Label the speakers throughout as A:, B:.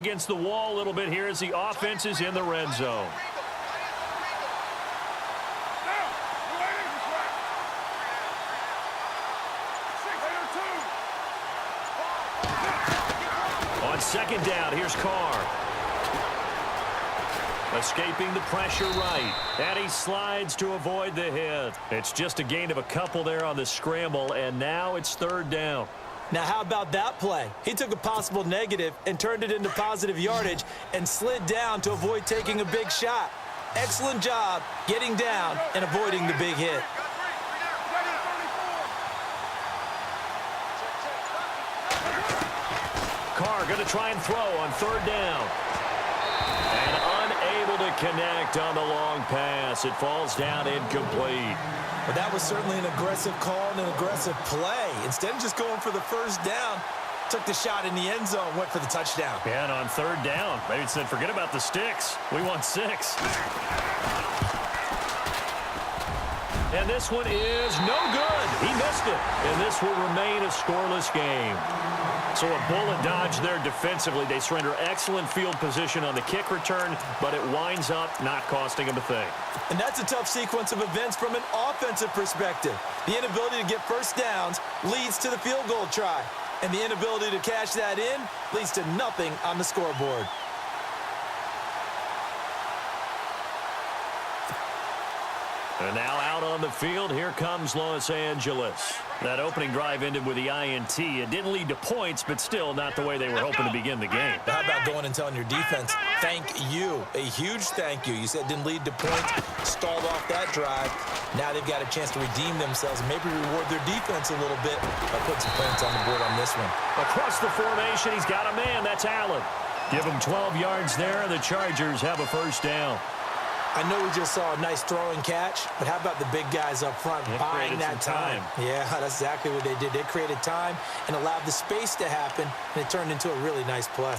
A: Against the wall a little bit here as the offense is in the red zone. On second down, here's Carr. Escaping the pressure right. And he slides to avoid the hit. It's just a gain of a couple there on the scramble, and now it's third down.
B: Now, how about that play? He took a possible negative and turned it into positive yardage and slid down to avoid taking a big shot. Excellent job getting down and avoiding the big hit.
A: Carr going to try and throw on third down. And unable to connect on the long pass. It falls down incomplete.
B: But that was certainly an aggressive call and an aggressive play. Instead of just going for the first down, took the shot in the end zone, went for the touchdown.
A: Yeah, and on third down, maybe it said, forget about the sticks. We want 6. And this one is no good. He missed it. And this will remain a scoreless game. So a bullet dodge there defensively. They surrender excellent field position on the kick return, but it winds up not costing them a thing.
B: And that's a tough sequence of events from an offensive perspective. The inability to get first downs leads to the field goal try. And the inability to cash that in leads to nothing on the scoreboard.
A: And now out on the field, here comes Los Angeles. That opening drive ended with the INT. It didn't lead to points, but still not the way they were hoping to begin the game.
B: How about going and telling your defense, thank you, a huge thank you. You said it didn't lead to points, stalled off that drive. Now they've got a chance to redeem themselves and maybe reward their defense a little bit by putting some points on the board on this one.
A: Across the formation, he's got a man. That's Allen. Give him 12 yards there, and the Chargers have a first down.
B: I know we just saw a nice throwing catch, but how about the big guys up front buying that time? Yeah, that's exactly what they did. They created time and allowed the space to happen, and it turned into a really nice play.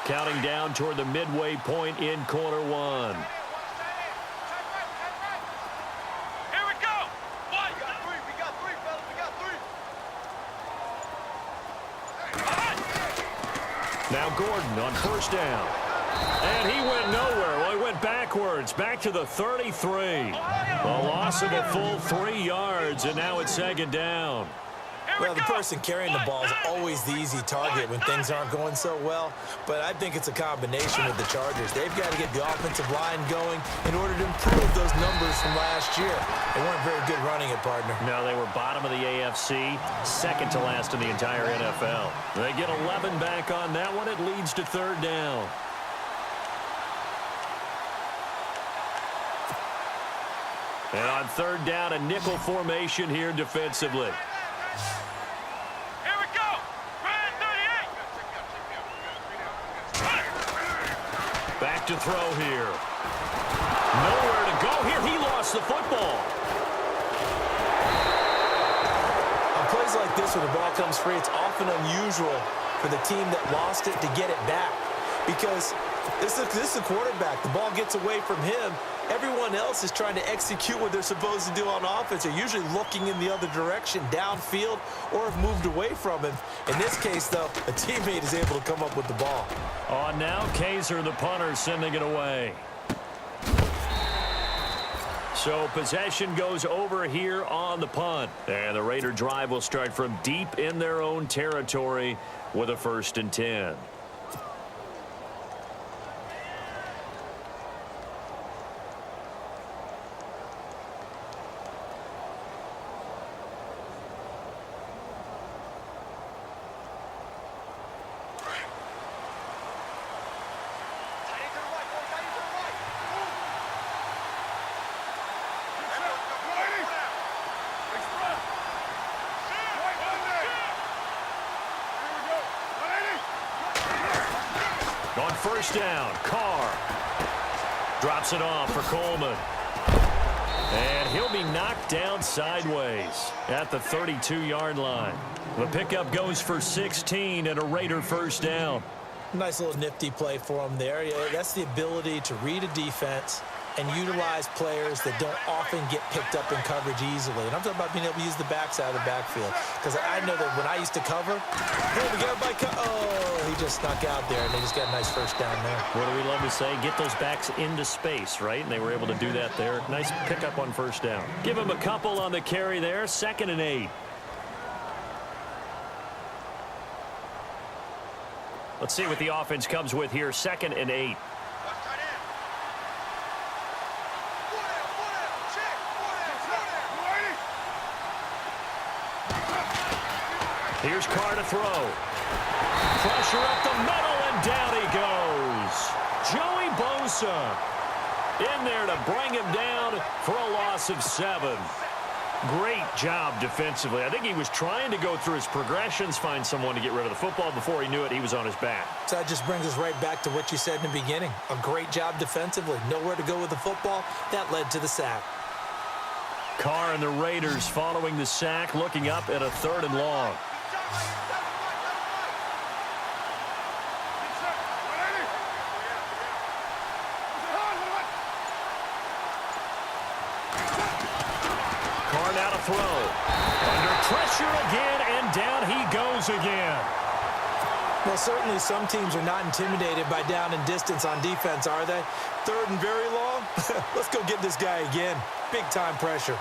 A: Counting down toward the midway point in quarter one. Now Gordon on first down. And he went nowhere. Well, he went backwards, back to the 33. A loss of a full 3 yards, and now it's second down.
B: Well, the person carrying the ball is always the easy target when things aren't going so well. But I think it's a combination with the Chargers. They've got to get the offensive line going in order to improve those numbers from last year. They weren't very good running it, partner.
A: No, they were bottom of the AFC, second to last in the entire NFL. They get 11 back on that one. It leads to third down. And on third down, a nickel formation here defensively. Back to throw here. Nowhere to go here. He lost the football.
B: On plays like this where the ball comes free, it's often unusual for the team that lost it to get it back. Because this is the quarterback. The ball gets away from him. Everyone else is trying to execute what they're supposed to do on offense. They're usually looking in the other direction, downfield, or have moved away from him. In this case, though, a teammate is able to come up with the ball.
A: On now, Kaiser, the punter, sending it away. So possession goes over here on the punt. And the Raider drive will start from deep in their own territory with a 1st and 10. On first down, Carr drops it off for Coleman. And he'll be knocked down sideways at the 32-yard line. The pickup goes for 16 and a Raider first down.
B: Nice little nifty play for him there. Yeah, that's the ability to read a defense and utilize players that don't often get picked up in coverage easily. And I'm talking about being able to use the backside of the backfield. Because I know that when I used to cover, hey, we got everybody oh, he just snuck out there, and they just got a nice first down there.
A: What do we love to say? Get those backs into space, right? And they were able to do that there. Nice pickup on first down. Give him a couple on the carry there. 2nd and 8. Let's see what the offense comes with here. 2nd and 8. Here's Carr to throw. Pressure up the middle, and down he goes. Joey Bosa in there to bring him down for a loss of 7. Great job defensively. I think he was trying to go through his progressions, find someone to get rid of the football. Before he knew it, he was on his back.
B: So that just brings us right back to what you said in the beginning. A great job defensively. Nowhere to go with the football. That led to the sack.
A: Carr and the Raiders following the sack, looking up at a 3rd and long. Carr now to throw. Under pressure again, and down he goes again.
B: Well, certainly some teams are not intimidated by down and distance on defense, are they? 3rd and very long? Let's go get this guy again. Big-time pressure.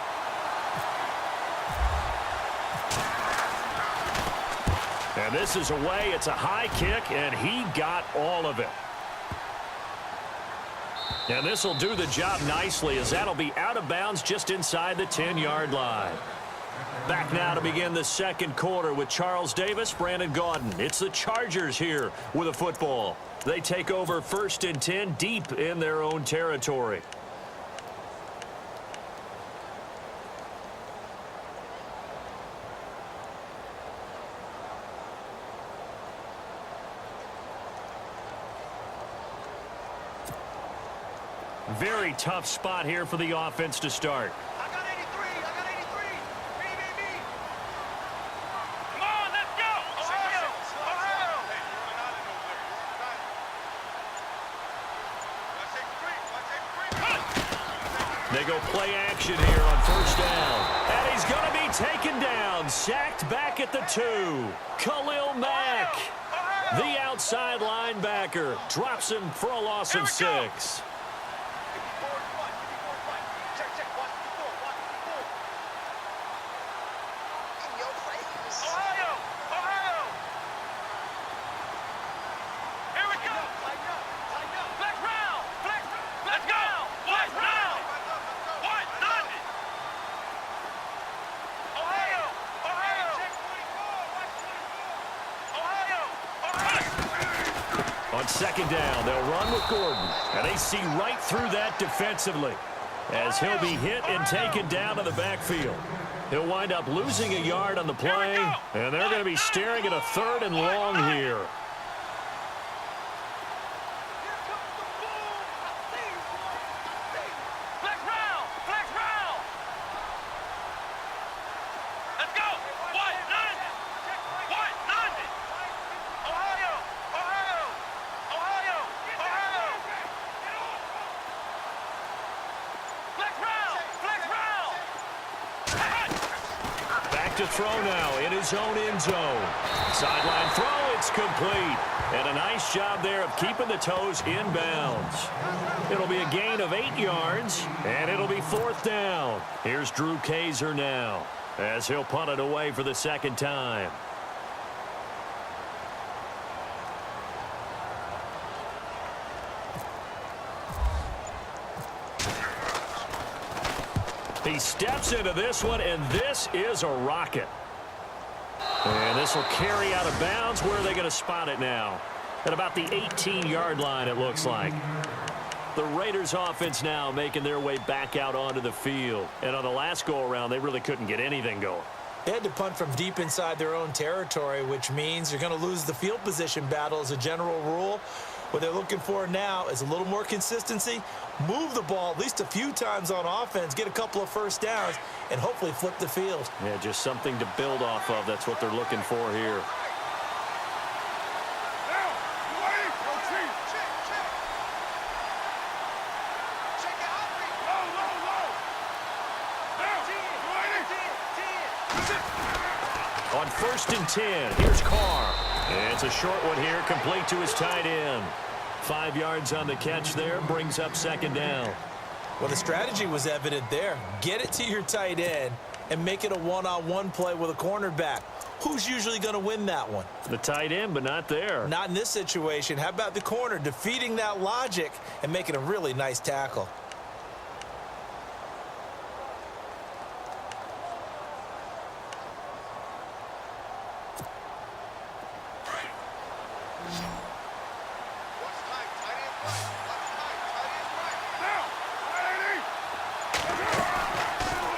A: And this is away. It's a high kick, and he got all of it. And this will do the job nicely, as that'll be out of bounds just inside the 10-yard line. Back now to begin the 2nd quarter with Charles Davis, Brandon Gaudin. It's the Chargers here with a football. They take over 1st and 10 deep in their own territory. Very tough spot here for the offense to start.
C: I got 83. I got 83. Me. Come on, let's go. Ohio.
A: They go play action here on 1st down. And he's going to be taken down. Sacked back at the 2. Khalil Mack, the outside linebacker, drops him for a loss of 6. On 2nd down, they'll run with Gordon. And they see right through that defensively, as he'll be hit and taken down to the backfield. He'll wind up losing a yard on the play, and they're going to be staring at a 3rd and long here. To throw now in his own end zone. Sideline throw, it's complete. And a nice job there of keeping the toes in bounds. It'll be a gain of 8 yards, and it'll be 4th down. Here's Drew Kaiser now, as he'll punt it away for the 2nd time. He steps into this one, and this is a rocket. And this will carry out of bounds. Where are they going to spot it now? At about the 18-yard line, it looks like. The Raiders offense now making their way back out onto the field. And on the last go-around, they really couldn't get anything going.
B: They had to punt from deep inside their own territory, which means you're going to lose the field position battle as a general rule. What they're looking for now is a little more consistency, move the ball at least a few times on offense, get a couple of first downs, and hopefully flip the field.
A: Yeah, just something to build off of. That's what they're looking for here.
C: Check it out.
A: On 1st and 10, here's Carr. And it's a short one here, complete to his tight end. 5 yards on the catch there, brings up 2nd down.
B: Well, the strategy was evident there. Get it to your tight end and make it a one-on-one play with a cornerback. Who's usually going to win that one?
A: The tight end, but not there.
B: Not in this situation. How about the corner defeating that logic and making a really nice tackle?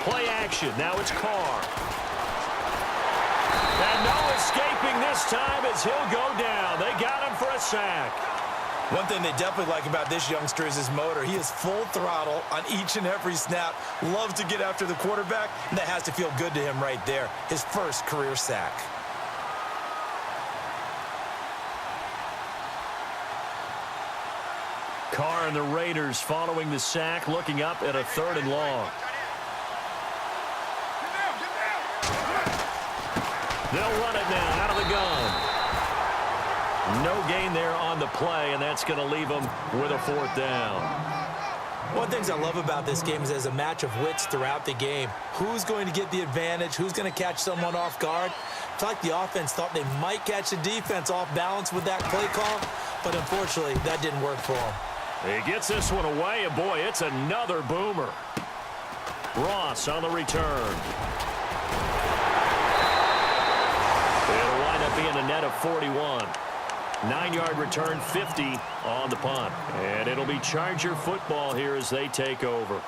A: Play action. Now it's Carr. And no escaping this time as he'll go down. They got him for a sack.
B: One thing they definitely like about this youngster is his motor. He is full throttle on each and every snap. Loves to get after the quarterback, and that has to feel good to him right there. His first career sack.
A: Carr and the Raiders following the sack, looking up at a 3rd and long. They'll run it now out of the gun. No gain there on the play, and that's going to leave them with a 4th down.
B: One of the things I love about this game is there's a match of wits throughout the game. Who's going to get the advantage? Who's going to catch someone off guard? It's like the offense thought they might catch the defense off balance with that play call, but unfortunately, that didn't work for them.
A: He gets this one away, and boy, it's another boomer. Ross on the return. It'll wind up being a net of 41. 9-yard return, 50 on the punt. And it'll be Charger football here as they take over.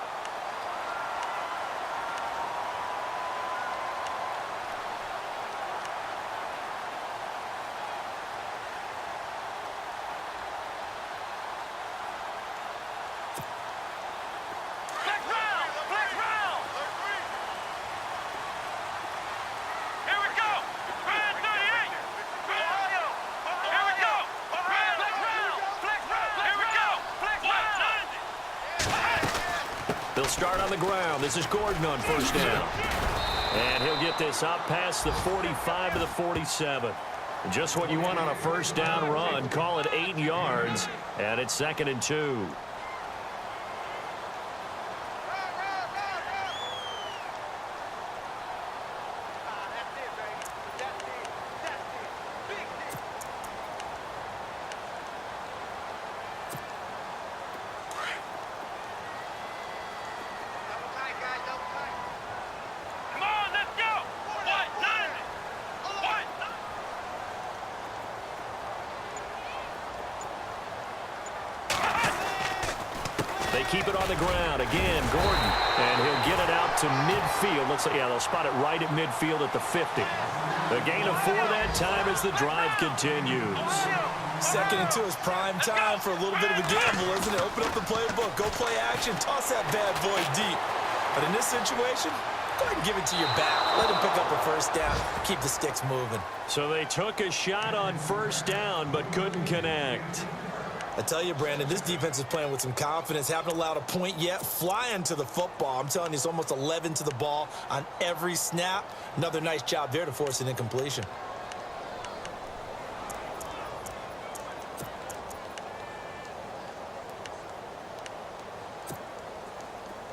A: They'll start on the ground. This is Gordon on 1st down. And he'll get this out past the 45 to the 47. Just what you want on a 1st down run. Call it 8 yards, and it's 2nd and 2. They keep it on the ground. Again, Gordon. And he'll get it out to midfield. Looks like, yeah, they'll spot it right at midfield at the 50. The gain of 4 that time as the drive continues.
B: 2nd and 2 is prime time for a little bit of a gamble, isn't it? Open up the playbook. Go play action. Toss that bad boy deep. But in this situation, go ahead and give it to your back. Let him pick up a 1st down. Keep the sticks moving.
A: So they took a shot on 1st down but couldn't connect.
B: I tell you, Brandon, this defense is playing with some confidence. Haven't allowed a point yet. Flying to the football. I'm telling you, it's almost 11 to the ball on every snap. Another nice job there to force an incompletion.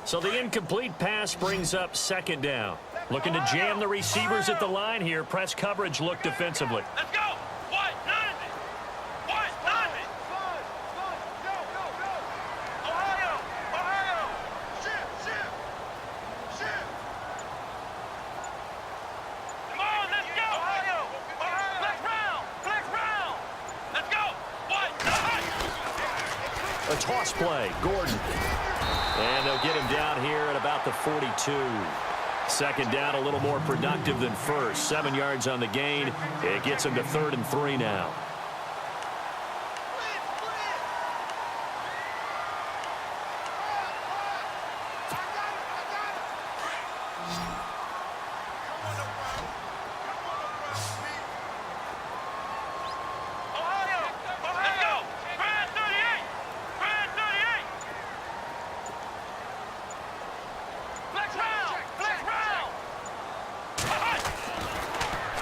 A: So the incomplete pass brings up 2nd down. Looking to jam the receivers at the line here. Press coverage look defensively.
C: Let's go. White, 90. White, 90. Ohio. Shift. Come on, let's go. Ohio. Flex round. Let's go. White, 90.
A: A toss play. Gordon. And they'll get him down here at about the 42. 2nd down, a little more productive than 1st. 7 yards on the gain. It gets him to 3rd and 3 now.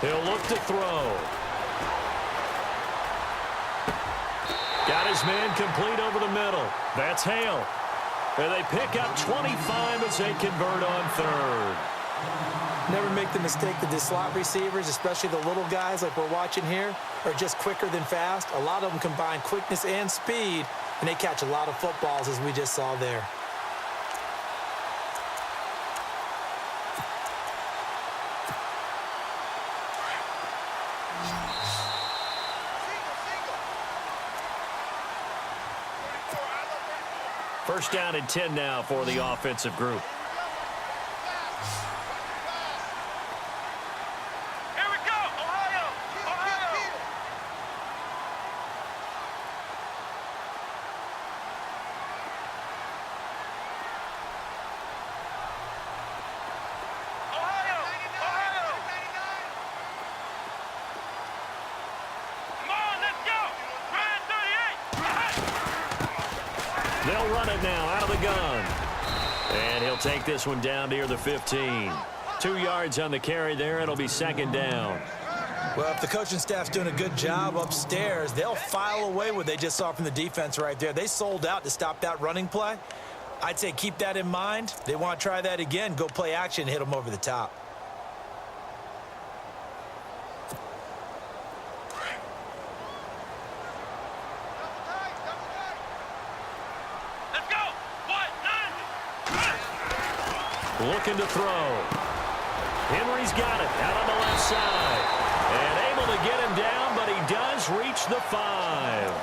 A: He'll look to throw. Got his man complete over the middle. That's Hale. And they pick up 25 as they convert on third.
B: Never make the mistake that the slot receivers, especially the little guys like we're watching here, are just quicker than fast. A lot of them combine quickness and speed, and they catch a lot of footballs, as we just saw there.
A: First down and 10 now for the offensive group.
C: Here we go, Ohio! Ohio! Ohio! Ohio! Come on, let's go! Ryan 38!
A: They'll run it now out of the gun. And he'll take this one down near the 15. 2 yards on the carry there. It'll be second down.
B: Well, if the coaching staff's doing a good job upstairs, they'll file away what they just saw from the defense right there. They sold out to stop that running play. I'd say keep that in mind. They want to try that again. Go play action, hit them over the top.
C: Let's go! What?
A: Looking to throw. Henry's got it out on the left side. And able to get him down, but he does reach the 5.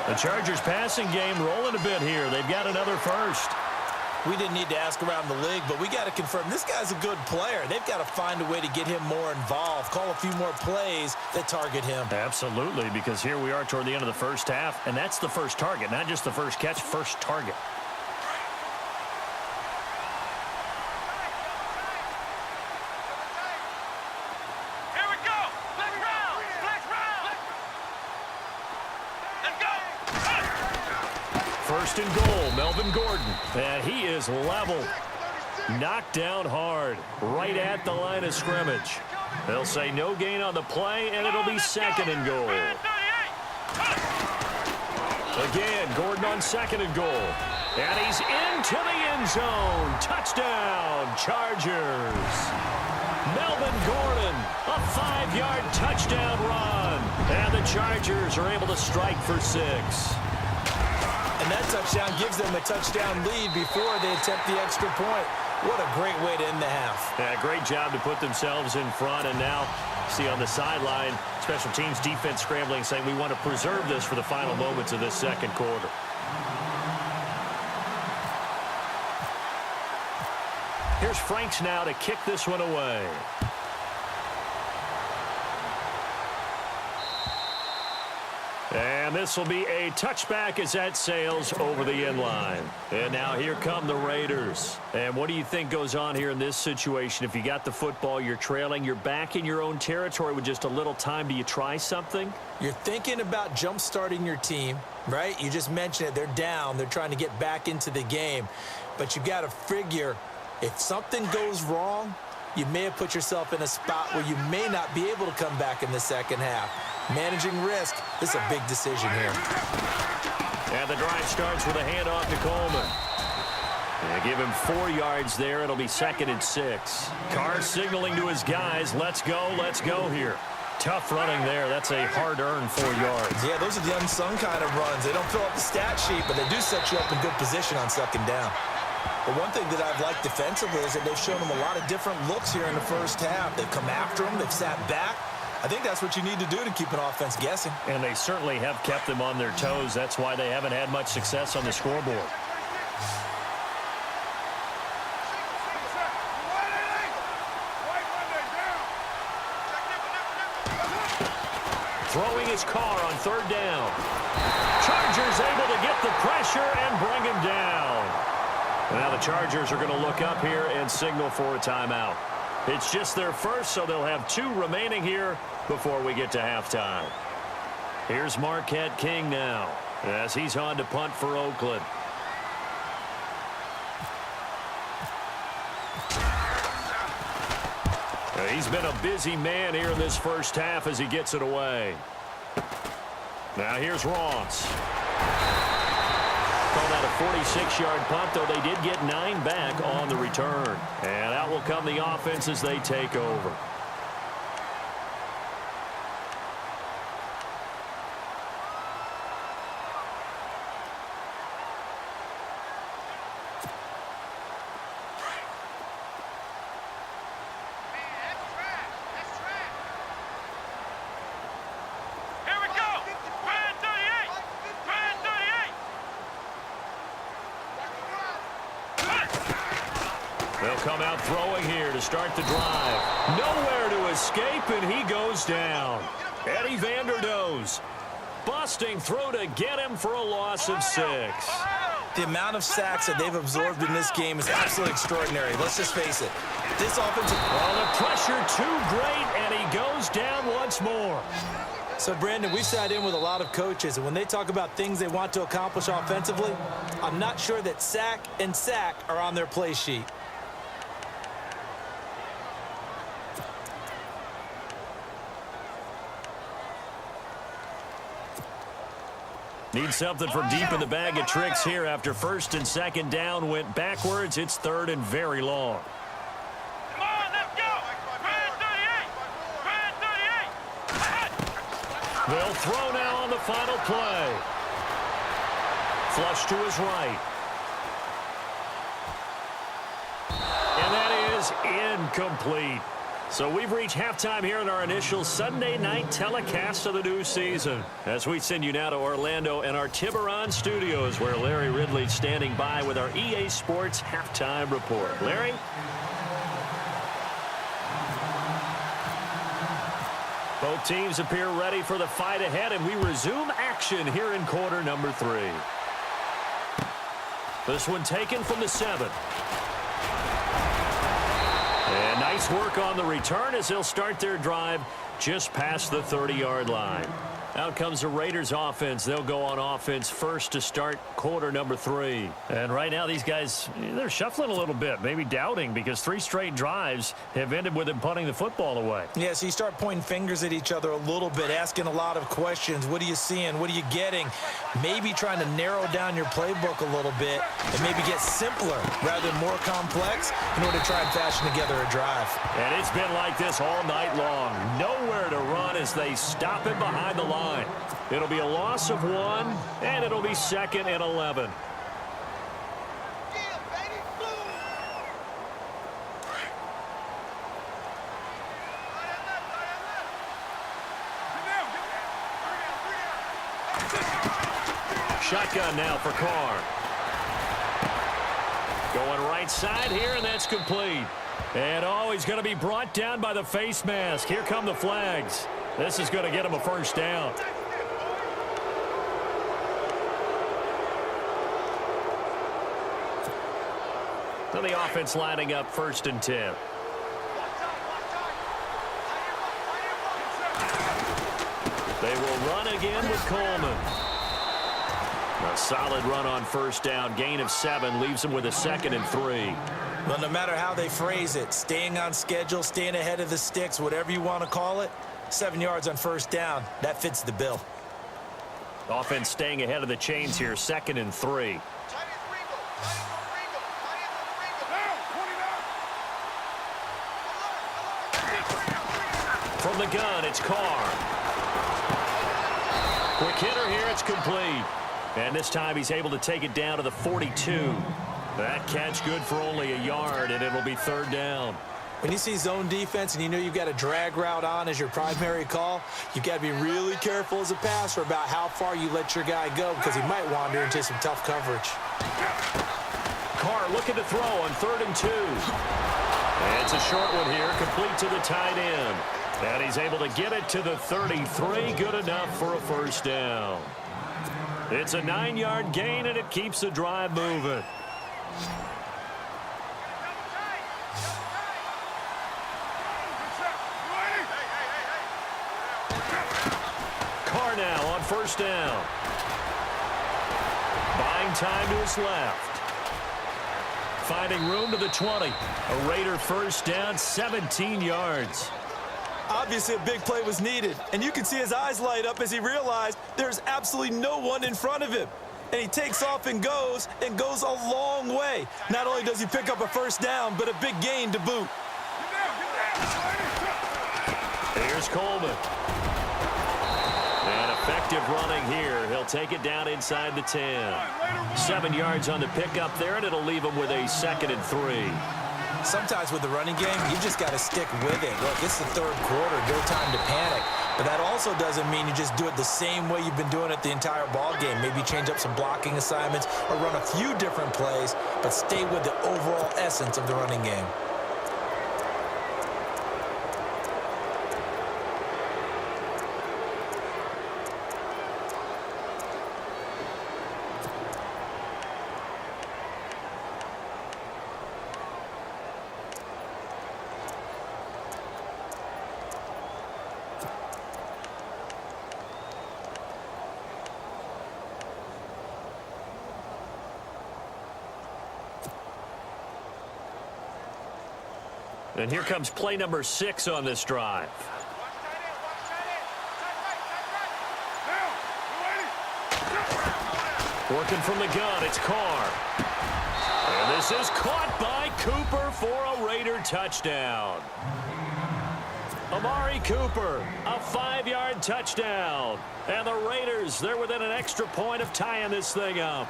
A: The Chargers passing game rolling a bit here. They've got another first.
B: We didn't need to ask around the league, but we got to confirm this guy's a good player. They've got to find a way to get him more involved, call a few more plays that target him.
A: Absolutely, because here we are toward the end of the first half, and that's the first target, not just the first catch, first target.
C: Here we go! Flex round! Flex round! Let's go!
A: First and goal, Melvin Gordon. And he is level. Knocked down hard, right at the line of scrimmage. They'll say no gain on the play, and it'll be second and goal.
C: Ryan 38!
A: Again, Gordon on second and goal. And he's into the end zone. Touchdown, Chargers. Melvin Gordon, a 5-yard touchdown run. And the Chargers are able to strike for 6.
B: And that touchdown gives them a touchdown lead before they attempt the extra point. What a great way to end the half.
A: Yeah, great job to put themselves in front. And now, see on the sideline, special teams defense scrambling, saying we want to preserve this for the final moments of this second quarter. Here's Franks now to kick this one away. And this will be a touchback as that sails over the end line. And now here come the Raiders. And what do you think goes on here in this situation? If you got the football, you're trailing, you're back in your own territory with just a little time. Do you try something?
B: You're thinking about jump-starting your team, right? You just mentioned it. They're down. They're trying to get back into the game. But you got to figure if something goes wrong, you may have put yourself in a spot where you may not be able to come back in the second half. Managing risk, this is a big decision here.
A: And the drive starts with a handoff to Coleman. They give him 4 yards there. It'll be second and 6. Carr signaling to his guys, let's go here. Tough running there. That's a hard-earned 4 yards.
B: Yeah, those are the unsung kind of runs. They don't fill up the stat sheet, but they do set you up in good position on second down. But one thing that I've liked defensively is that they've shown them a lot of different looks here in the first half. They've come after them. They've sat back. I think that's what you need to do to keep an offense guessing.
A: And they certainly have kept them on their toes. That's why they haven't had much success on the scoreboard. Throwing his Carr on third down. Chargers able to get the pressure and bring him down. Now the Chargers are going to look up here and signal for a timeout. It's just their first, so they'll have 2 remaining here before we get to halftime. Here's Marquette King now as he's on to punt for Oakland. He's been a busy man here in this first half as he gets it away. Now here's Ross. Called out a 46-yard punt, though they did get 9 back on the return. And out will come the offense as they take over. They'll come out throwing here to start the drive. Nowhere to escape, and he goes down. Eddie Vanderdoes busting through to get him for a loss of 6.
B: The amount of sacks that they've absorbed in this game is absolutely extraordinary. Let's just face it. This offensive...
A: Well, the pressure too great, and he goes down once more.
B: So, Brandon, we've sat in with a lot of coaches, and when they talk about things they want to accomplish offensively, I'm not sure that sack and sack are on their play sheet.
A: Need something from deep in the bag of tricks here after first and second down went backwards. It's third and very long.
C: Come on, let's go! Brand 38! Brand 38!
A: They'll throw now on the final play. Flush to his right. And that is incomplete. So we've reached halftime here in our initial Sunday night telecast of the new season. As we send you now to Orlando and our Tiburon studios, where Larry Ridley's standing by with our EA Sports halftime report. Larry? Both teams appear ready for the fight ahead, and we resume action here in quarter number 3. This one taken from the 7. And nice work on the return as they'll start their drive just past the 30-yard line. Out comes the Raiders offense. They'll go on offense first to start quarter number 3. And right now these guys, they're shuffling a little bit, maybe doubting, because 3 straight drives have ended with them punting the football away.
B: Yeah, so you start pointing fingers at each other a little bit, asking a lot of questions. What are you seeing? What are you getting? Maybe trying to narrow down your playbook a little bit and maybe get simpler rather than more complex in order to try and fashion together a drive.
A: And it's been like this all night long. Nowhere to run as they stop him behind the line. It'll be a loss of 1, and it'll be second and 11. Shotgun now for Carr. Going right side here, and that's complete. And, oh, he's going to be brought down by the face mask. Here come the flags. This is going to get him a first down. So the offense lining up first and 10. They will run again with Coleman. A solid run on first down. Gain of 7 leaves him with a second and 3.
B: Well, no matter how they phrase it, staying on schedule, staying ahead of the sticks, whatever you want to call it, 7 yards on first down, that fits the bill.
A: Offense staying ahead of the chains here, second and 3. From the gun, it's Carr. Quick hitter here, it's complete. And this time he's able to take it down to the 42. That catch good for only a yard, and it'll be third down.
B: When you see zone defense and you know you've got a drag route on as your primary call, you've got to be really careful as a passer about how far you let your guy go because he might wander into some tough coverage.
A: Carr looking to throw on third and 2. And it's a short one here, complete to the tight end. And he's able to get it to the 33, good enough for a first down. It's a 9-yard gain, and it keeps the drive moving. Carr now on first down. Buying time to his left. Finding room to the 20. A Raider first down, 17 yards.
B: Obviously, a big play was needed, and you can see his eyes light up as he realized there's absolutely no one in front of him. And he takes off and goes a long way. Not only does he pick up a first down, but a big gain to boot.
A: Here's Coleman. And effective running here. He'll take it down inside the 10. 7 yards on the pickup there, and it'll leave him with a 2nd and 3.
B: Sometimes with the running game, you just got to stick with it. Look, it's the third quarter, no time to panic. But that also doesn't mean you just do it the same way you've been doing it the entire ball game. Maybe change up some blocking assignments or run a few different plays, but stay with the overall essence of the running game.
A: And here comes play number 6 on this drive. Working from the gun, it's Carr. And this is caught by Cooper for a Raider touchdown. Amari Cooper, a 5-yard touchdown. And the Raiders, they're within an extra point of tying this thing up.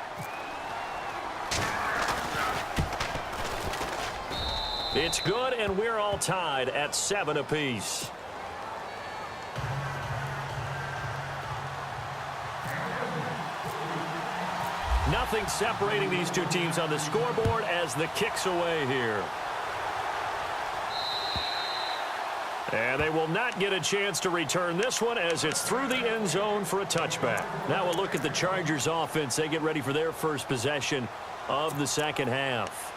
A: It's good, and we're all tied at 7 apiece. Nothing separating these two teams on the scoreboard as the kick's away here. And they will not get a chance to return this one as it's through the end zone for a touchback. Now we'll look at the Chargers offense. They get ready for their first possession of the second half.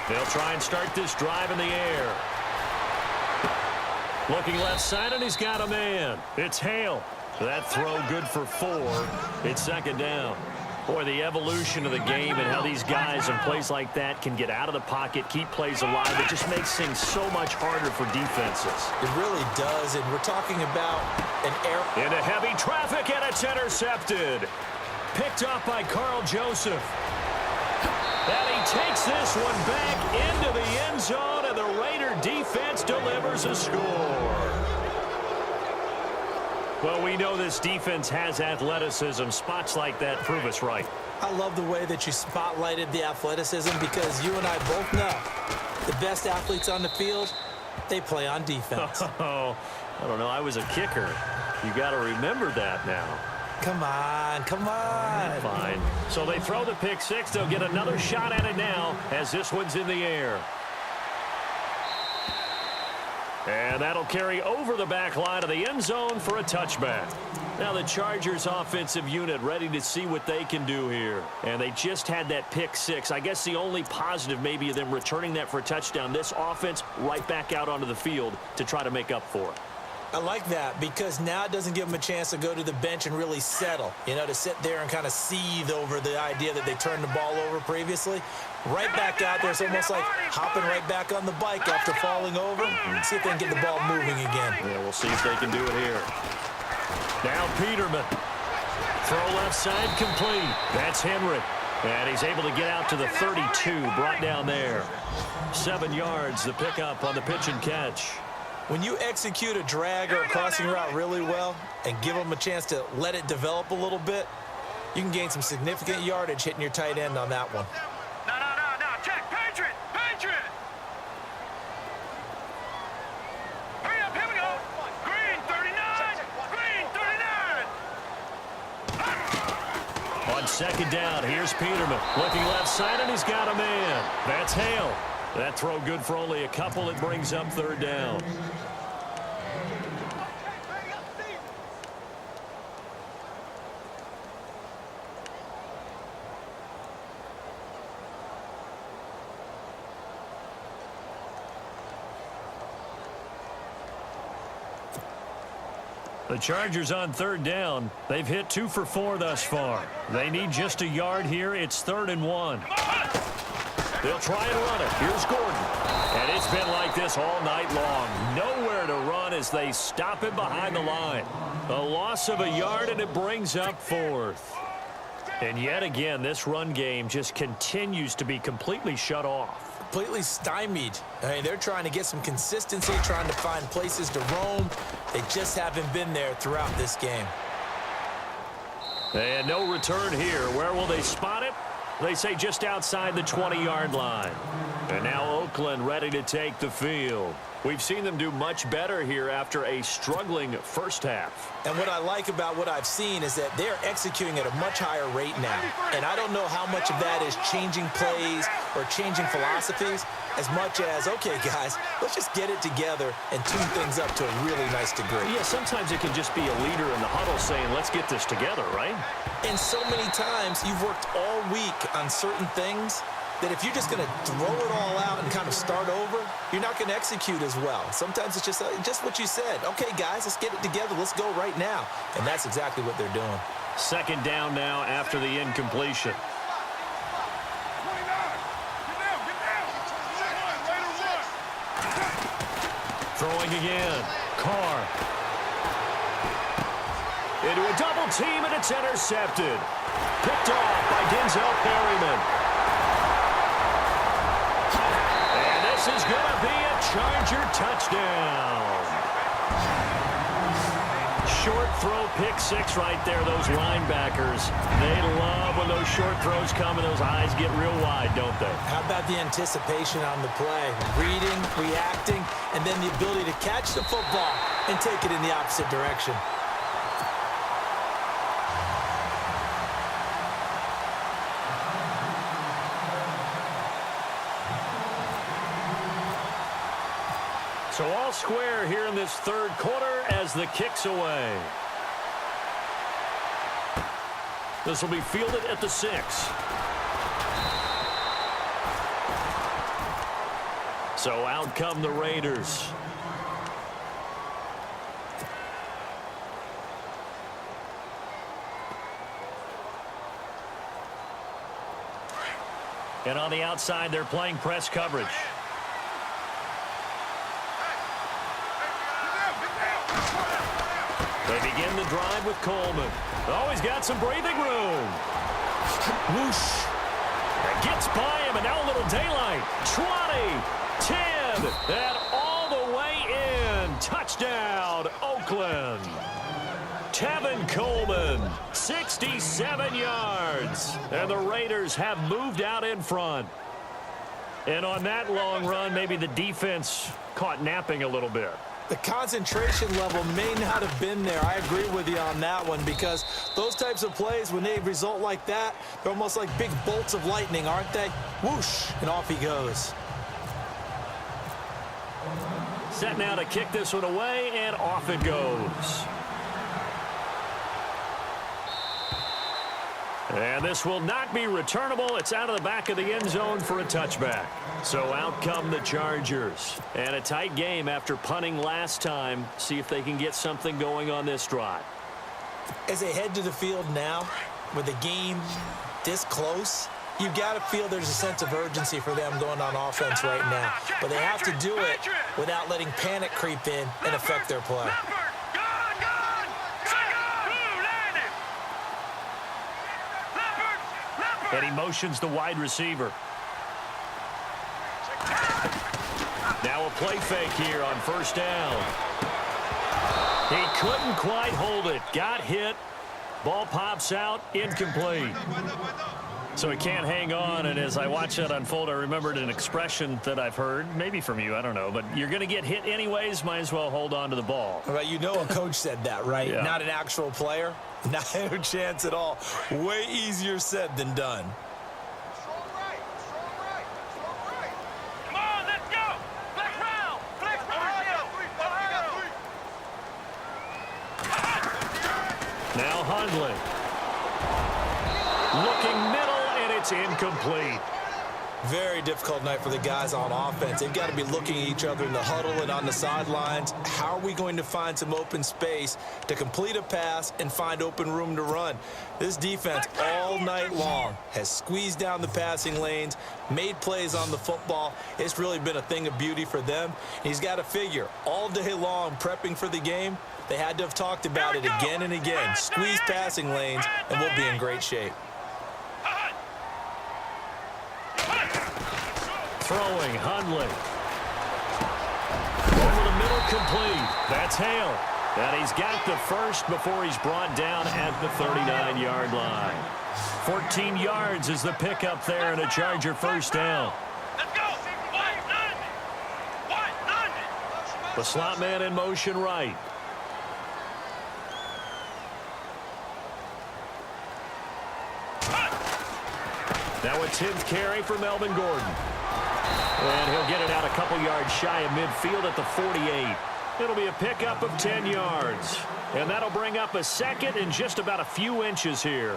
A: They'll try and start this drive in the air. Looking left side, and he's got a man. It's Hale. That throw good for 4. It's second down. Boy, the evolution of the game and how these guys in plays like that can get out of the pocket, keep plays alive, it just makes things so much harder for defenses.
B: It really does, and we're talking about an error.
A: Into heavy traffic, and it's intercepted. Picked up by Carl Joseph. And he takes this one back into the end zone, and the Raider defense delivers a score. Well, we know this defense has athleticism. Spots like that prove us right.
B: I love the way that you spotlighted the athleticism because you and I both know the best athletes on the field, they play on defense.
A: Oh, I don't know. I was a kicker. You got to remember that now.
B: Come on, come on.
A: Fine. So they throw the pick 6. They'll get another shot at it now as this one's in the air. And that'll carry over the back line of the end zone for a touchback. Now the Chargers offensive unit ready to see what they can do here. And they just had that pick 6. I guess the only positive maybe of them returning that for a touchdown. This offense right back out onto the field to try to make up for it.
B: I like that because now it doesn't give them a chance to go to the bench and really settle, you know, to sit there and kind of seethe over the idea that they turned the ball over previously. Right back out there, it's almost like hopping right back on the bike after falling over. See if they can get the ball moving again.
A: Yeah, we'll see if they can do it here. Now Peterman. Throw left side complete. That's Henry. And he's able to get out to the 32, brought down there. 7 yards, the pickup on the pitch and catch.
B: When you execute a drag or a crossing route really well and give them a chance to let it develop a little bit, you can gain some significant yardage hitting your tight end on that one.
C: No. Check. Patriot. Hurry up. Here we go. Green 39.
A: On second down, here's Peterman. Looking left side, and he's got a man. That's Hale. That throw good for only a couple. It brings up third down. The Chargers on third down. They've hit 2 for 4 thus far. They need just a yard here. It's 3rd and 1. They'll try and run it. Here's Gordon. And it's been like this all night long. Nowhere to run as they stop him behind the line. A loss of a yard, and it brings up 4th. And yet again, this run game just continues to be completely shut off.
B: Completely stymied. I mean, they're trying to get some consistency, trying to find places to roam. They just haven't been there throughout this game.
A: And no return here. Where will they spot it? They say just outside the 20-yard line. And now Oakland ready to take the field. We've seen them do much better here after a struggling first half.
B: And what I like about what I've seen is that they're executing at a much higher rate now. And I don't know how much of that is changing plays or changing philosophies as much as, okay, guys, let's just get it together and tune things up to a really nice degree.
A: Yeah, sometimes it can just be a leader in the huddle saying, let's get this together, right?
B: And so many times you've worked all week on certain things that if you're just going to throw it all out and kind of start over, you're not going to execute as well. Sometimes it's just what you said. Okay, guys, let's get it together. Let's go right now. And that's exactly what they're doing.
A: 2nd down now after the incompletion. Throwing again. Carr. Into a double team, and it's intercepted. Picked off by Denzel Perryman. And this is going to be a Charger touchdown. Short throw, pick 6 right there. Those linebackers, they love when those short throws come and those eyes get real wide, don't they?
B: How about the anticipation on the play? Reading, reacting, and then the ability to catch the football and take it in the opposite direction.
A: So all square here in this 3rd quarter as the kick's away. This will be fielded at the 6. So out come the Raiders. And on the outside, they're playing press coverage. They begin the drive with Coleman. Oh, he's got some breathing room. Whoosh. That gets by him, and now a little daylight. 20, 10, and all the way in. Touchdown, Oakland. Tevin Coleman, 67 yards. And the Raiders have moved out in front. And on that long run, maybe the defense caught napping a little bit.
B: The concentration level may not have been there. I agree with you on that one because those types of plays, when they result like that, they're almost like big bolts of lightning, aren't they? Whoosh, and off he goes.
A: Set now to kick this one away, and off it goes. And this will not be returnable. It's out of the back of the end zone for a touchback. So out come the Chargers. And a tight game after punting last time. See if they can get something going on this drive.
B: As they head to the field now, with the game this close, you've got to feel there's a sense of urgency for them going on offense right now. But they have to do it without letting panic creep in and affect their play.
A: And he motions the wide receiver. Now a play fake here on 1st down. He couldn't quite hold it. Got hit. Ball pops out. Incomplete. So he can't hang on, and as I watch that unfold, I remembered an expression that I've heard, maybe from you, I don't know, but you're going to get hit anyways, might as well hold on to the ball.
B: Well, you know a coach said that, right?
A: Yeah. Not
B: an actual player. Not a chance at all. Way easier said than done.
C: Strong right. Come on, let's go. Flex round. Flex Ohio.
A: Now Hundley. Looking middle, and it's incomplete.
B: Very difficult night for the guys on offense. They've got to be looking at each other in the huddle and on the sidelines. How are we going to find some open space to complete a pass and find open room to run? This defense all night long has squeezed down the passing lanes, made plays on the football. It's really been a thing of beauty for them. He's got to figure all day long prepping for the game. They had to have talked about it again and again. Squeeze passing lanes, and we'll be in great shape.
A: Throwing, Hundley. Over the middle, complete. That's Hale. And he's got the first before he's brought down at the 39-yard line. 14 yards is the pickup there and a Charger first down.
C: Let's go.
A: The slot man in motion right. Now a 10th carry for Melvin Gordon. And he'll get it out a couple yards shy of midfield at the 48. It'll be a pickup of 10 yards. And that'll bring up a second and just about a few inches here.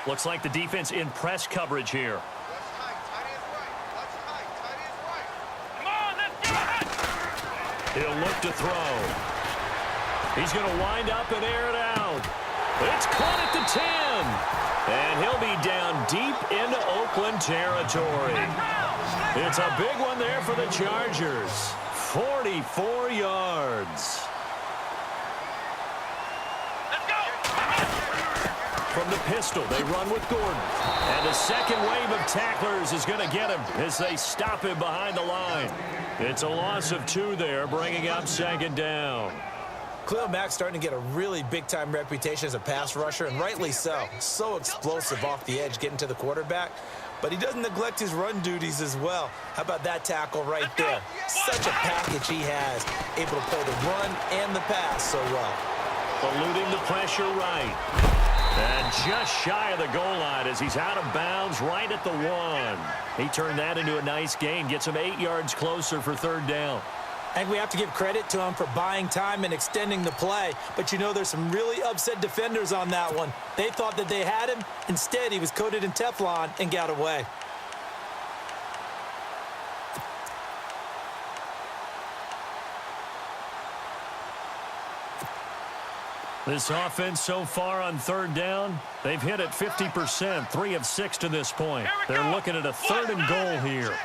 A: Looks like the defense in press coverage here. He'll look to throw. He's going to wind up and air it out. It's caught at the 10. And he'll be down deep into Oakland territory. It's a big one there for the Chargers. 44 yards. From the pistol, they run with Gordon. And a second wave of tacklers is going to get him as they stop him behind the line. It's a loss of 2 there, bringing up second down.
B: Khalil Mack's starting to get a really big-time reputation as a pass rusher, and rightly so. So explosive off the edge getting to the quarterback. But he doesn't neglect his run duties as well. How about that tackle right there? Such a package he has, able to play the run and the pass so well.
A: Eluding the pressure right. And just shy of the goal line as he's out of bounds right at the 1. He turned that into a nice gain, gets him 8 yards closer for third down.
B: And we have to give credit to him for buying time and extending the play. But you know there's some really upset defenders on that one. They thought that they had him. Instead, he was coated in Teflon and got away.
A: This offense so far on third down, they've hit it 50%, 3 of 6 to this point. They're looking at a 3rd and goal here.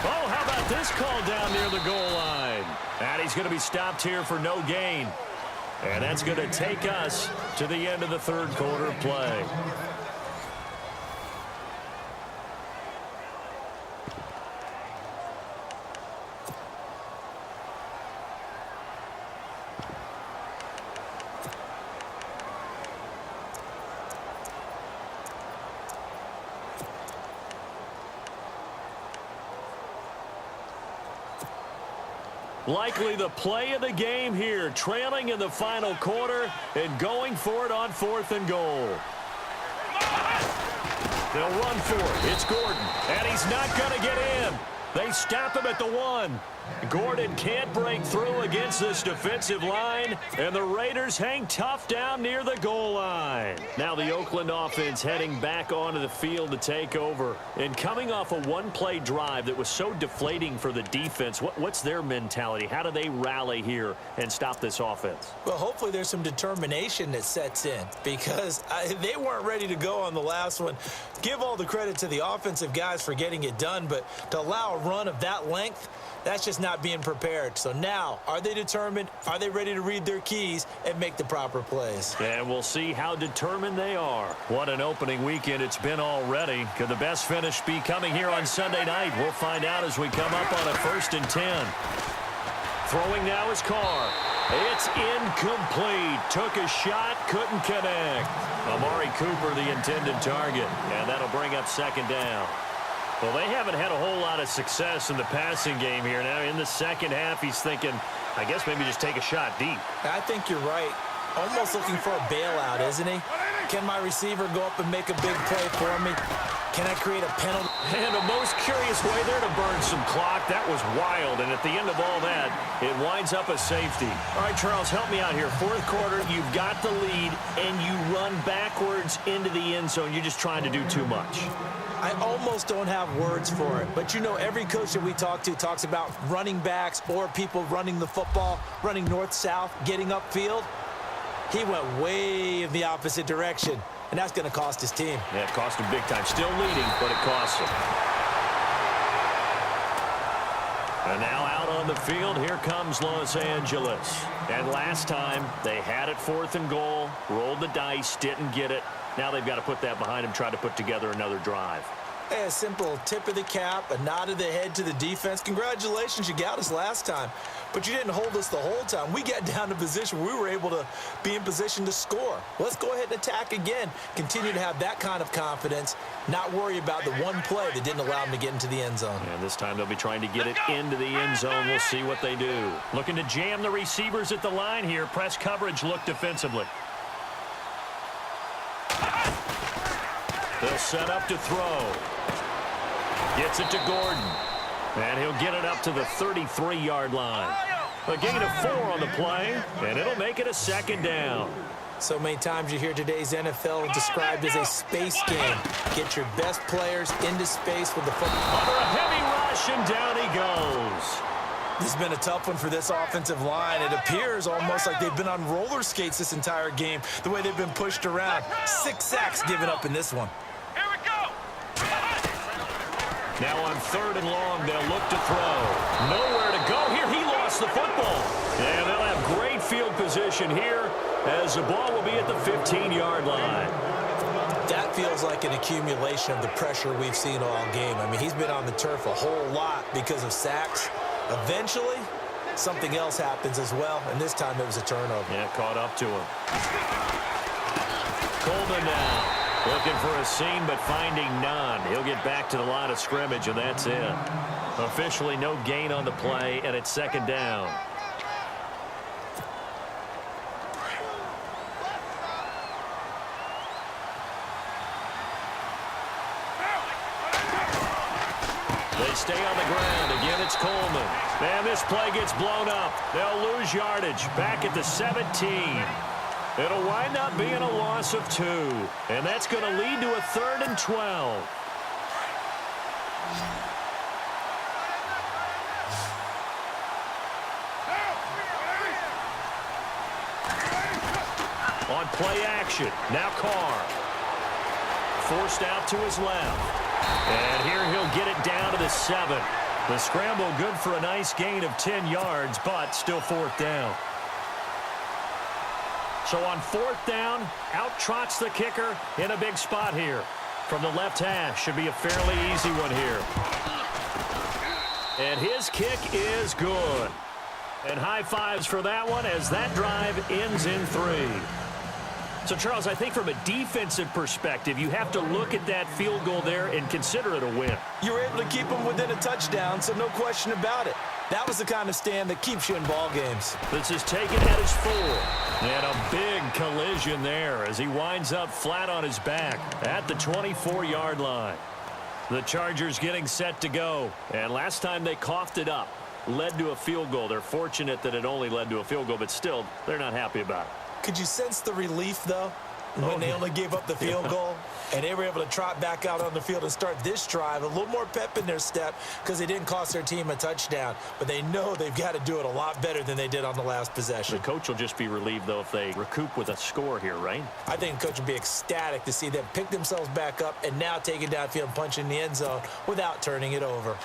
A: Oh, how about this call down near the goal line? And he's going to be stopped here for no gain. And that's going to take us to the end of the third quarter play. Likely the play of the game here, trailing in the final quarter and going for it on 4th and goal. They'll run for it. It's Gordon, and he's not going to get in. They stop him at the 1. Gordon can't break through against this defensive line, and the Raiders hang tough down near the goal line. Now the Oakland offense heading back onto the field to take over. And coming off a one-play drive that was so deflating for the defense, what's their mentality? How do they rally here and stop this offense?
B: Well, hopefully there's some determination that sets in because they weren't ready to go on the last one. Give all the credit to the offensive guys for getting it done, but to allow a run of that length, that's just not being prepared. So now, are they determined? Are they ready to read their keys and make the proper plays?
A: And we'll see how determined they are. What an opening weekend it's been already. Could the best finish be coming here on Sunday night? We'll find out as we come up on a 1st and 10. Throwing now is Carr. It's incomplete. Took a shot, couldn't connect. Amari Cooper, the intended target. And that'll bring up second down. Well, they haven't had a whole lot of success in the passing game here. Now, in the second half, he's thinking, I guess maybe just take a shot deep.
B: I think you're right. Almost looking for a bailout, isn't he? Can my receiver go up and make a big play for me? Can I create a penalty?
A: And a most curious way there to burn some clock. That was wild, and at the end of all that, it winds up a safety. All right, Charles, help me out here. Fourth quarter, you've got the lead, and you run backwards into the end zone. You're just trying to do too much.
B: I almost don't have words for it, but you know every coach that we talk to talks about running backs or people running the football, running north-south, getting upfield. He went way in the opposite direction, and that's going to cost his team.
A: Yeah, it cost him big time. Still leading, but it cost him. And now out on the field, here comes Los Angeles. And last time, they had it 4th and goal, rolled the dice, didn't get it. Now they've got to put that behind them, try to put together another drive.
B: Hey, a simple tip of the cap, a nod of the head to the defense. Congratulations, you got us last time. But you didn't hold us the whole time. We got down to position where we were able to be in position to score. Let's go ahead and attack again. Continue to have that kind of confidence, not worry about the one play that didn't allow them to get into the end zone.
A: And this time they'll be trying to get it into the end zone. We'll see what they do. Looking to jam the receivers at the line here. Press coverage, look defensively. They'll set up to throw. Gets it to Gordon. And he'll get it up to the 33-yard line. A gain of 4 on the play, and it'll make it a 2nd down.
B: So many times you hear today's NFL described as a space game. Get your best players into space with the football.
A: Under a heavy rush, and down he goes.
B: This has been a tough one for this offensive line. It appears almost like they've been on roller skates this entire game, the way they've been pushed around. 6 sacks given up in this one.
C: Here we go.
A: Now on 3rd and long, they'll look to throw. Nowhere to go here. He lost the football. And they'll have great field position here as the ball will be at the 15-yard line.
B: That feels like an accumulation of the pressure we've seen all game. I mean, he's been on the turf a whole lot because of sacks. Eventually, something else happens as well, and this time it was a turnover.
A: Yeah, caught up to him. Coleman now. Looking for a seam, but finding none. He'll get back to the line of scrimmage, and that's it. Officially no gain on the play, and it's 2nd down. They stay on the ground. Again, it's Coleman. And this play gets blown up. They'll lose yardage. Back at the 17. It'll wind up being a loss of 2. And that's going to lead to a 3rd and 12. On play action. Now Carr. Forced out to his left. And here he'll get it down to the 7. The scramble good for a nice gain of 10 yards, but still 4th down. So on 4th down, out trots the kicker in a big spot here. From the left hash, should be a fairly easy one here. And his kick is good. And high fives for that one as that drive ends in 3. So, Charles, I think from a defensive perspective, you have to look at that field goal there and consider it a win.
B: You were able to keep them within a touchdown, so no question about it. That was the kind of stand that keeps you in ball games.
A: This is taken at his 4. And a big collision there as he winds up flat on his back at the 24-yard line. The Chargers getting set to go. And last time they coughed it up, led to a field goal. They're fortunate that it only led to a field goal, but still, they're not happy about it.
B: Could you sense the relief, though, when they only gave up the field goal and they were able to trot back out on the field and start this drive? A little more pep in their step because they didn't cost their team a touchdown, but they know they've got to do it a lot better than they did on the last possession.
A: The coach will just be relieved, though, if they recoup with a score here, right?
B: I think the coach will be ecstatic to see them pick themselves back up and now take it downfield and punch in the end zone without turning it over.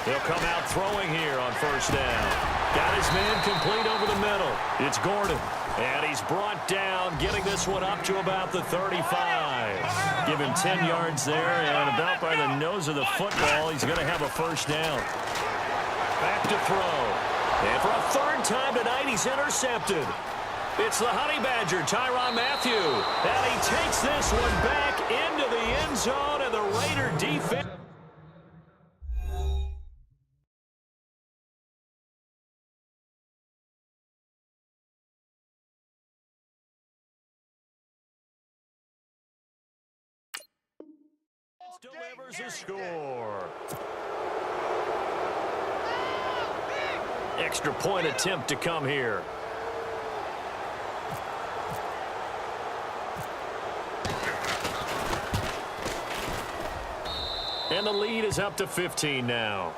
A: He'll come out throwing here on 1st down. Got his man complete over the middle. It's Gordon. And he's brought down, getting this one up to about the 35. Give him 10 yards there, and about by the nose of the football, he's going to have a 1st down. Back to throw. And for a 3rd time tonight, he's intercepted. It's the Honey Badger, Tyrann Mathieu. And he takes this one back into the end zone, and the Raider defense. Delivers a score. Extra point attempt to come here. And the lead is up to 15 now.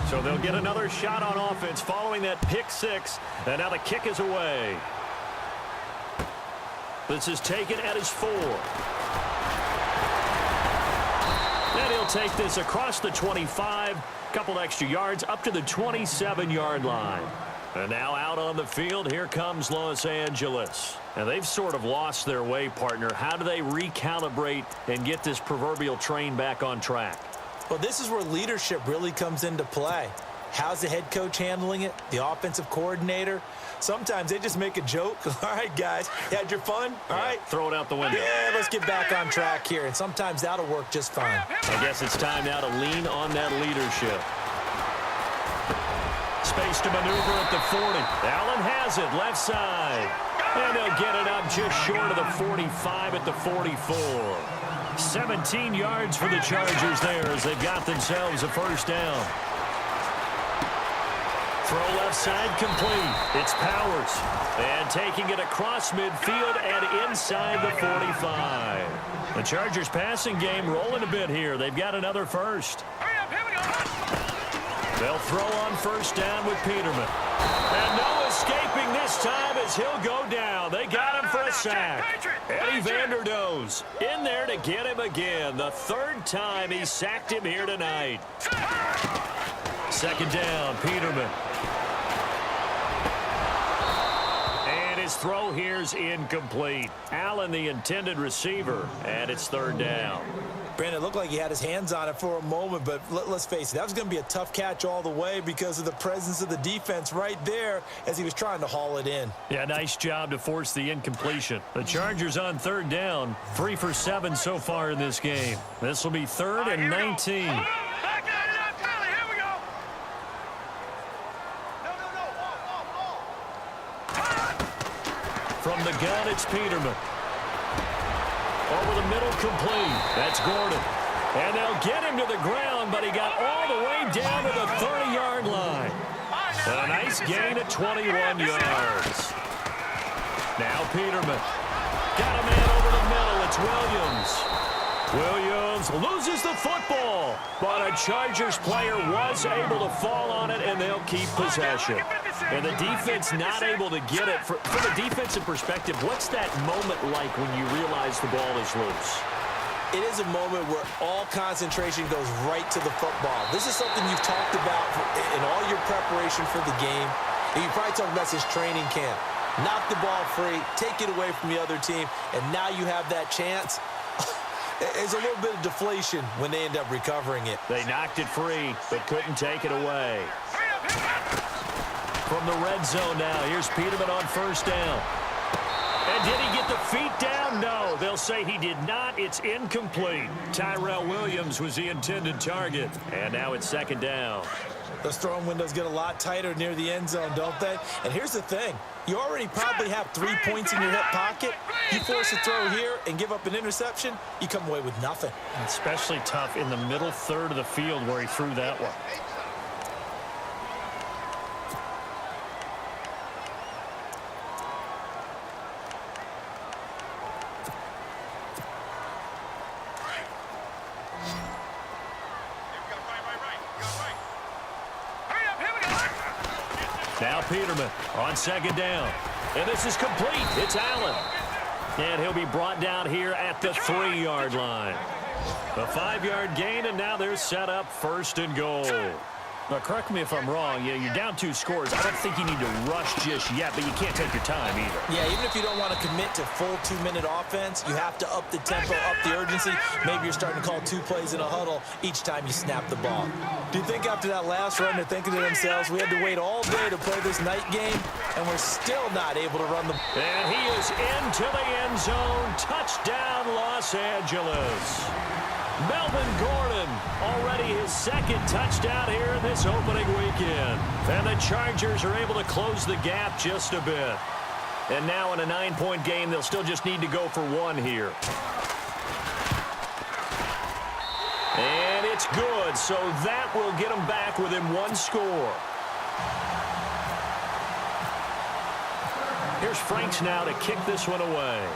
A: So they'll get another shot on offense following that pick six. And now the kick is away. This is taken at his 4. And he'll take this across the 25. Couple extra yards up to the 27-yard line. And now out on the field, here comes Los Angeles. And they've sort of lost their way, partner. How do they recalibrate and get this proverbial train back on track?
B: Well, this is where leadership really comes into play. How's the head coach handling it? The offensive coordinator? Sometimes they just make a joke. All right, guys, you had your fun? All right.
A: Throw it out the window.
B: Yeah, let's get back on track here. And sometimes that'll work just fine.
A: I guess it's time now to lean on that leadership. Space to maneuver at the 40. Allen has it, left side. And they'll get it up just short of the 45 at the 44. 17 yards for the Chargers there as they've got themselves a first down. Throw left side complete. It's Powers. And taking it across midfield and inside the 45. The Chargers passing game rolling a bit here. They've got another first. They'll throw on first down with Peterman. And no escaping this time as he'll go down. They got him for a sack. Eddie Vanderdoes in there to get him again. The third time he sacked him here tonight. Second down, Peterman. And his throw here's incomplete. Allen, the intended receiver, and it's third down.
B: Brandon, it looked like he had his hands on it for a moment, but let's face it, that was going to be a tough catch all the way because of the presence of the defense right there as he was trying to haul it in.
A: Yeah, nice job to force the incompletion. The Chargers on third down, 3 for 7 so far in this game. This will be third and 19. From the gun, it's Peterman. Over the middle, complete. That's Gordon. And they'll get him to the ground, but he got all the way down to the 30-yard line. A nice gain at 21 yards. Now Peterman. Got a man over the middle. It's Williams. Williams loses the football, but a Chargers player was able to fall on it, and they'll keep possession. And the defense not able to get it. From a defensive perspective, what's that moment like when you realize the ball is loose?
B: It is a moment where all concentration goes right to the football. This is something you've talked about in all your preparation for the game. And you probably talked about this training camp. Knock the ball free, take it away from the other team, and now you have that chance. There's a little bit of deflation when they end up recovering it.
A: They knocked it free, but couldn't take it away. From the red zone now, here's Peterman on first down. And did he get the feet down? No, they'll say he did not. It's incomplete. Tyrell Williams was the intended target. And now it's second down.
B: Those throwing windows get a lot tighter near the end zone, don't they? And here's the thing. You already probably have 3 points in your hip pocket. You force a throw here and give up an interception, you come away with nothing.
A: Especially tough in the middle third of the field where he threw that one. Now Peterman on second down. And this is complete. It's Allen. And he'll be brought down here at the 3-yard line. A 5-yard gain, and now they're set up first and goal. Now, correct me if I'm wrong. Yeah, you're down 2 scores. I don't think you need to rush just yet, but you can't take your time either.
B: Yeah, even if you don't want to commit to full 2-minute offense, you have to up the tempo, up the urgency. Maybe you're starting to call 2 plays in a huddle each time you snap the ball. Do you think after that last run they're thinking to themselves, we had to wait all day to play this night game, and we're still not able to run the...
A: And he is into the end zone. Touchdown, Los Angeles. Melvin Gordon, already his 2nd touchdown here this opening weekend. And the Chargers are able to close the gap just a bit. And now in a 9-point game, they'll still just need to go for 1 here. And it's good, so that will get them back within 1 score. Here's Franks now to kick this one away.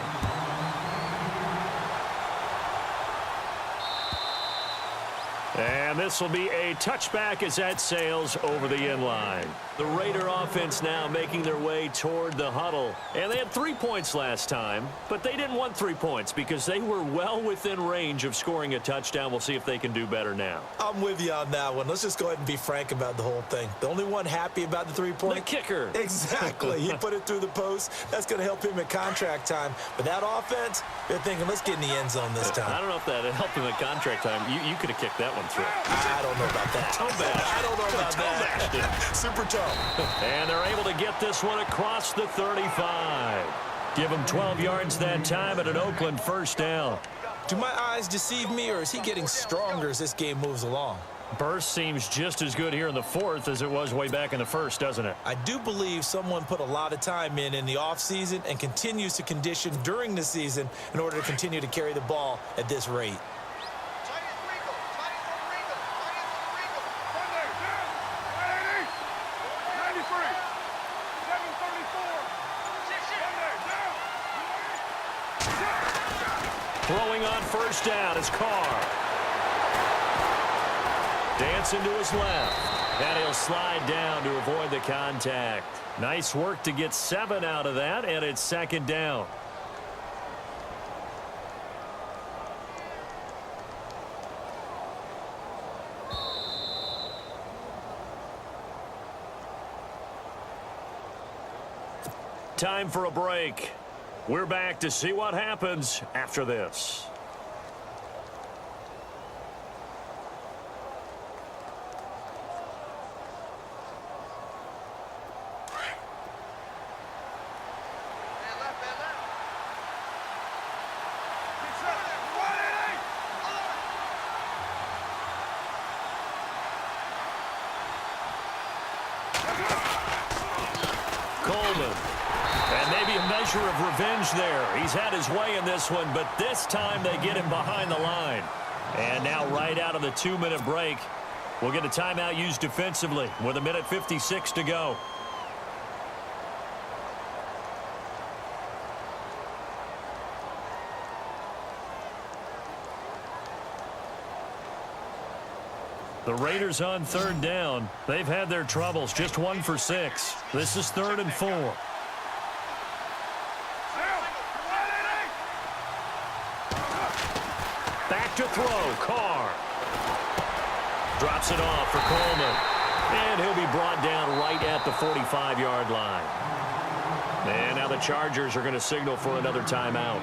A: And this will be a touchback as that sails over the end line. The Raider offense now making their way toward the huddle. And they had 3 points last time, but they didn't want 3 points because they were well within range of scoring a touchdown. We'll see if they can do better now.
B: I'm with you on that one. Let's just go ahead and be frank about the whole thing. The only one happy about the 3-point...
A: The kicker.
B: Exactly. He put it through the post. That's going to help him at contract time. But that offense, they're thinking, let's get in the end zone this time.
A: I don't know if that helped him at contract time. You could have kicked that one through.
B: I don't know about that. I don't know about that. Super tough.
A: And they're able to get this one across the 35. Give him 12 yards that time at an Oakland first down.
B: Do my eyes deceive me, or is he getting stronger as this game moves along?
A: Burst seems just as good here in the 4th as it was way back in the 1st, doesn't it?
B: I do believe someone put a lot of time in the offseason and continues to condition during the season in order to continue to carry the ball at this rate.
A: Throwing on first down is Carr. Dancing to his left. And he'll slide down to avoid the contact. Nice work to get 7 out of that, and it's 2nd down. Time for a break. We're back to see what happens after this. Coleman. And maybe a measure of revenge there. He's had his way in this one, but this time they get him behind the line. And now right out of the 2-minute break, we'll get a timeout used defensively with 1:56 to go. The Raiders on 3rd down. They've had their troubles, just 1 for 6. This is 3rd and 4. Back to throw, Carr. Drops it off for Coleman. And he'll be brought down right at the 45-yard line. And now the Chargers are going to signal for another timeout.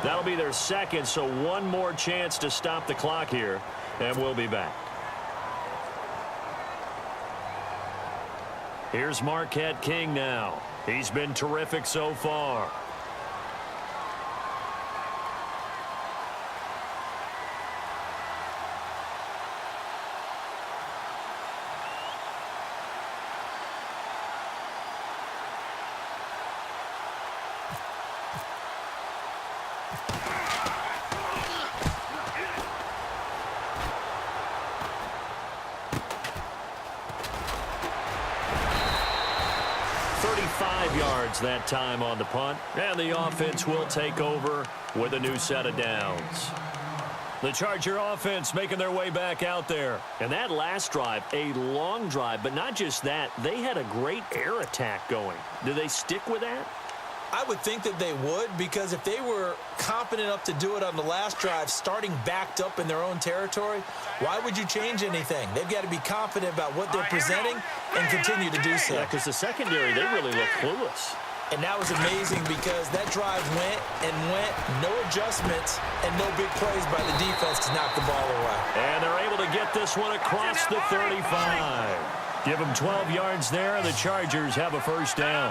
A: That'll be their 2nd, so 1 more chance to stop the clock here, and we'll be back. Here's Marquette King now. He's been terrific so far. Yards that time on the punt, and the offense will take over with a new set of downs. The Charger offense making their way back out there. And that last drive, a long drive, but not just that, they had a great air attack going. Do they stick with that?
B: I would think that they would, because if they were confident enough to do it on the last drive, starting backed up in their own territory, why would you change anything? They've got to be confident about what they're presenting and continue to do so.
A: Yeah, because the secondary, they really look clueless.
B: And that was amazing because that drive went and went, no adjustments, and no big plays by the defense to knock the ball away.
A: And they're able to get this one across the 35. Give them 12 yards there, and the Chargers have a first down.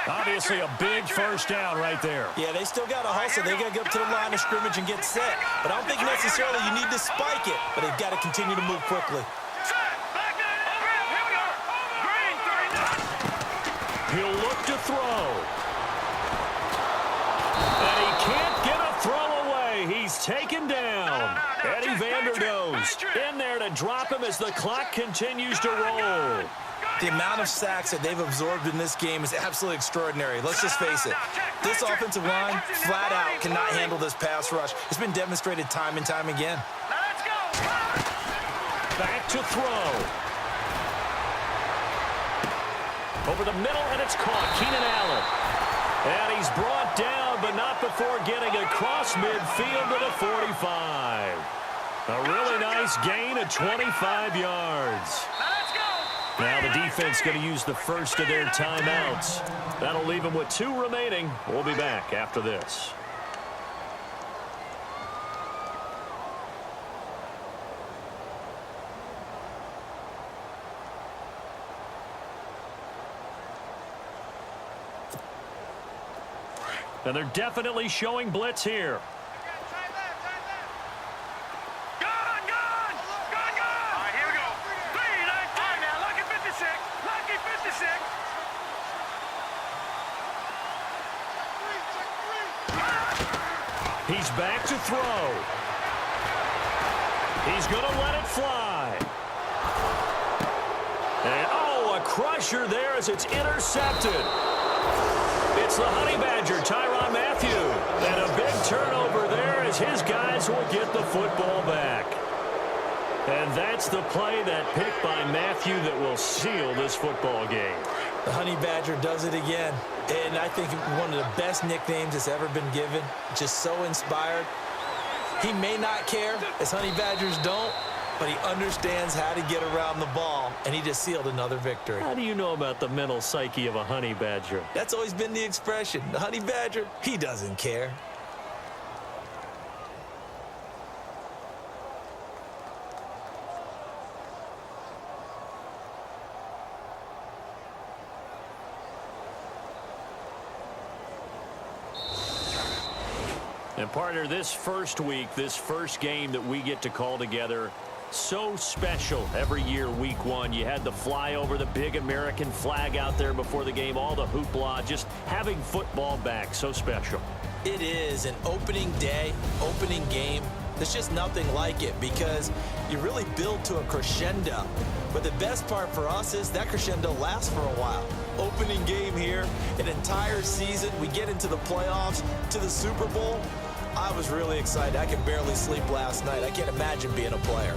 A: Obviously a big first down right there.
B: Yeah, they still got to hustle. They got to get up to the line of scrimmage and get set. But I don't think necessarily you need to spike it, but they've got to continue to move quickly.
A: He'll look to throw. And he can't get a throw away. He's taken down. Eddie Vanderdoes in there to drop him as the clock continues to roll.
B: The amount of sacks that they've absorbed in this game is absolutely extraordinary. Let's just face it. This offensive line, flat out, cannot handle this pass rush. It's been demonstrated time and time again.
A: Back to throw. Over the middle, and it's caught. Keenan Allen. And he's brought down, but not before getting across midfield to the 45. A really nice gain of 25 yards. Now the defense going to use the first of their timeouts. That'll leave them with 2 remaining. We'll be back after this. And they're definitely showing blitz here. He's back to throw. He's going to let it fly. And, oh, a crusher there as it's intercepted. It's the Honey Badger, Tyrann Mathieu. And a big turnover there as his guys will get the football back. And that's the play, that pick by Mathieu, that will seal this football game.
B: The Honey Badger does it again. And I think one of the best nicknames that's ever been given. Just so inspired. He may not care, as Honey Badgers don't, but he understands how to get around the ball, and he just sealed another victory.
A: How do you know about the mental psyche of a Honey Badger?
B: That's always been the expression. The Honey Badger, he doesn't care.
A: And partner, this first week, this first game that we get to call together, so special every year. Week 1, you had the flyover, the big American flag out there before the game, all the hoopla, just having football back, so special.
B: It is an opening day, opening game. There's just nothing like it because you really build to a crescendo. But the best part for us is that crescendo lasts for a while. Opening game here, an entire season. We get into the playoffs, to the Super Bowl. I was really excited. I could barely sleep last night. I can't imagine being a player.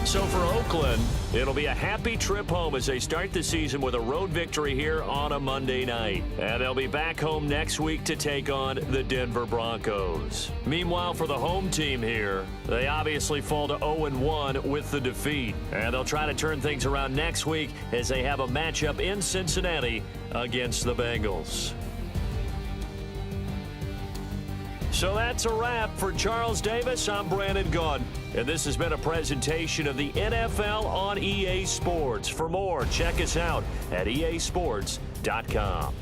A: So for Oakland, it'll be a happy trip home as they start the season with a road victory here on a Monday night. And they'll be back home next week to take on the Denver Broncos. Meanwhile, for the home team here, they obviously fall to 0-1 with the defeat. And they'll try to turn things around next week as they have a matchup in Cincinnati against the Bengals. So that's a wrap. For Charles Davis, I'm Brandon Gunn. And this has been a presentation of the NFL on EA Sports. For more, check us out at easports.com.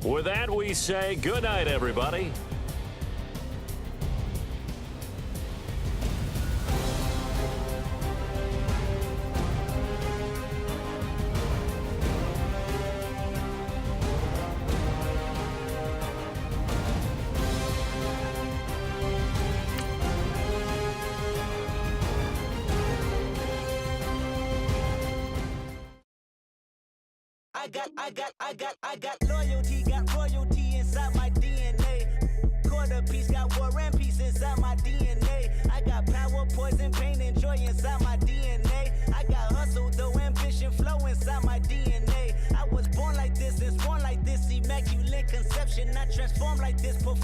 A: With that, we say good night, everybody.
D: I got loyalty, got royalty inside my DNA. Quarter piece, got war and peace inside my DNA. I got power, poison, pain, and joy inside my DNA. I got hustle, though ambition, flow inside my DNA. I was born like this and born like this. Should not transform like this before.